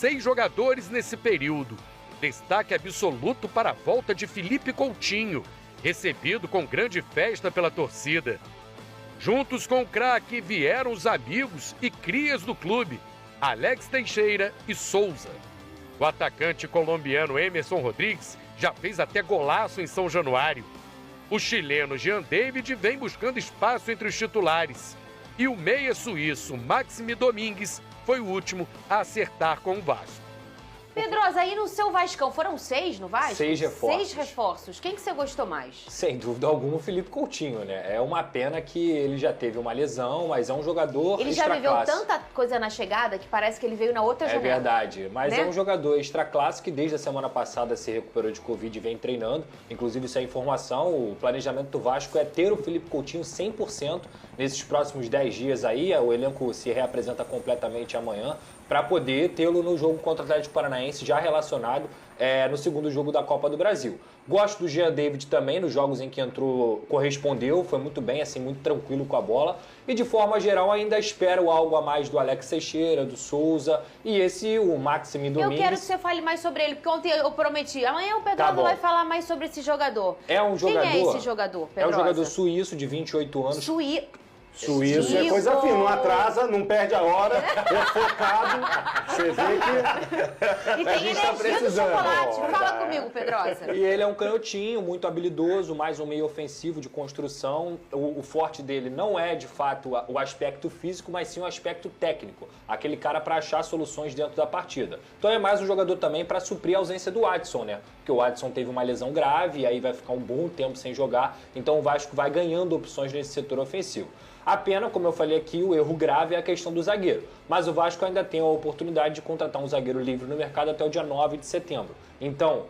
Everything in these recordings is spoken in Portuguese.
6 jogadores nesse período. Destaque absoluto para a volta de Felipe Coutinho, recebido com grande festa pela torcida. Juntos com o craque vieram os amigos e crias do clube, Alex Teixeira e Souza. O atacante colombiano Emerson Rodrigues já fez até golaço em São Januário. O chileno Jean David vem buscando espaço entre os titulares. E o meia suíço Maxime Domingues foi o último a acertar com o Vasco. Pedrosa, aí no seu Vascão, foram 6 no Vasco? 6 reforços. 6 reforços. Quem que você gostou mais? Sem dúvida alguma, o Felipe Coutinho, né? É uma pena que ele já teve uma lesão, mas é um jogador Ele já viveu tanta coisa na chegada que parece que ele veio na outra janela. É verdade, mas né? É um jogador extra-classe que desde a semana passada se recuperou de Covid e vem treinando. Inclusive, isso é informação, o planejamento do Vasco é ter o Felipe Coutinho 100% nesses próximos 10 dias aí. O elenco se reapresenta completamente amanhã para poder tê-lo no jogo contra o Atlético Paranaense já relacionado no segundo jogo da Copa do Brasil. Gosto do Jean David também, nos jogos em que entrou, correspondeu, foi muito bem, assim, muito tranquilo com a bola. E de forma geral ainda espero algo a mais do Alex Teixeira, do Souza e o Maxime Domingues. Eu quero que você fale mais sobre ele, porque ontem eu prometi. Amanhã o Pedrosa vai falar mais sobre esse jogador. É um jogador. Quem é esse jogador, Pedrosa? É um jogador suíço de 28 anos. Suíço é coisa fina, não atrasa, não perde a hora, é focado. Você vê que e tem energia do chocolate. Fala comigo, Pedrosa. E ele é um canhotinho, muito habilidoso, mais um meio ofensivo de construção. O forte dele não é, de fato, o aspecto físico, mas sim o aspecto técnico. Aquele cara para achar soluções dentro da partida. Então é mais um jogador também para suprir a ausência do Adson, né? Porque o Adson teve uma lesão grave e aí vai ficar um bom tempo sem jogar. Então o Vasco vai ganhando opções nesse setor ofensivo. A pena, como eu falei aqui, o erro grave é a questão do zagueiro. Mas o Vasco ainda tem a oportunidade de contratar um zagueiro livre no mercado até o dia 9 de setembro. Então,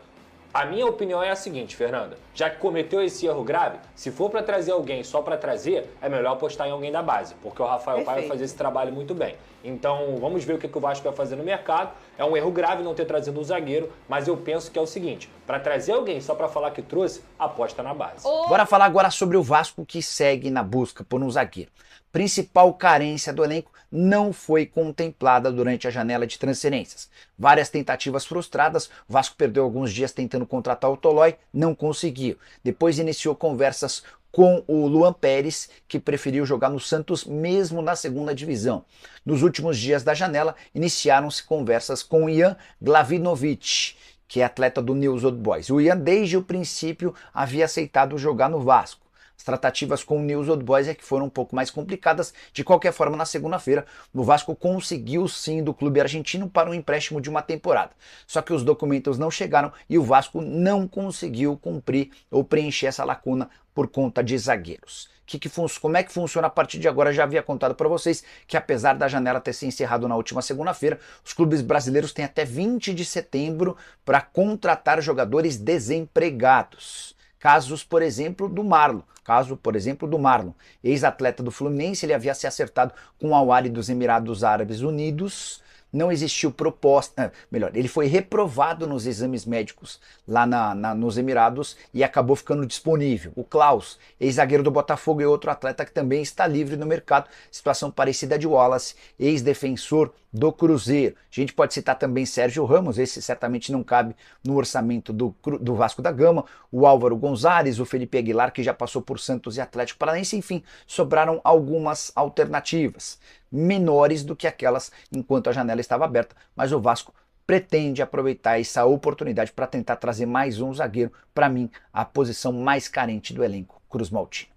a minha opinião é a seguinte, Fernanda. Já que cometeu esse erro grave, se for para trazer alguém só para trazer, é melhor apostar em alguém da base. Porque o Rafael Pai vai fazer esse trabalho muito bem. Então, vamos ver o que o Vasco vai fazer no mercado. É um erro grave não ter trazido um zagueiro, mas eu penso que é o seguinte, para trazer alguém só para falar que trouxe, aposta na base. Bora falar agora sobre o Vasco que segue na busca por um zagueiro. Principal carência do elenco não foi contemplada durante a janela de transferências. Várias tentativas frustradas, o Vasco perdeu alguns dias tentando contratar o Tolói, não conseguiu. Depois iniciou conversas com o Luan Pérez, que preferiu jogar no Santos mesmo na segunda divisão. Nos últimos dias da janela, iniciaram-se conversas com Ian Glavinovic, que é atleta do News Old Boys. O Ian, desde o princípio, havia aceitado jogar no Vasco. As tratativas com o News Old Boys é que foram um pouco mais complicadas. De qualquer forma, na segunda-feira, o Vasco conseguiu sim do clube argentino para um empréstimo de uma temporada. Só que os documentos não chegaram e o Vasco não conseguiu cumprir ou preencher essa lacuna por conta de zagueiros. Como é que funciona a partir de agora? Já havia contado para vocês que apesar da janela ter se encerrado na última segunda-feira, os clubes brasileiros têm até 20 de setembro para contratar jogadores desempregados. Caso, por exemplo, do Marlon, ex-atleta do Fluminense, ele havia se acertado com o Al-Ahly dos Emirados Árabes Unidos. Não existiu proposta, ele foi reprovado nos exames médicos lá nos Emirados e acabou ficando disponível. O Klaus, ex-zagueiro do Botafogo, é outro atleta que também está livre no mercado. Situação parecida de Wallace, ex-defensor do Cruzeiro. A gente pode citar também Sérgio Ramos, esse certamente não cabe no orçamento do Vasco da Gama, o Álvaro Gonzalez, o Felipe Aguilar, que já passou por Santos e Atlético Paranaense, enfim, sobraram algumas alternativas, menores do que aquelas enquanto a janela estava aberta, mas o Vasco pretende aproveitar essa oportunidade para tentar trazer mais um zagueiro, para mim, a posição mais carente do elenco Cruz Maltino.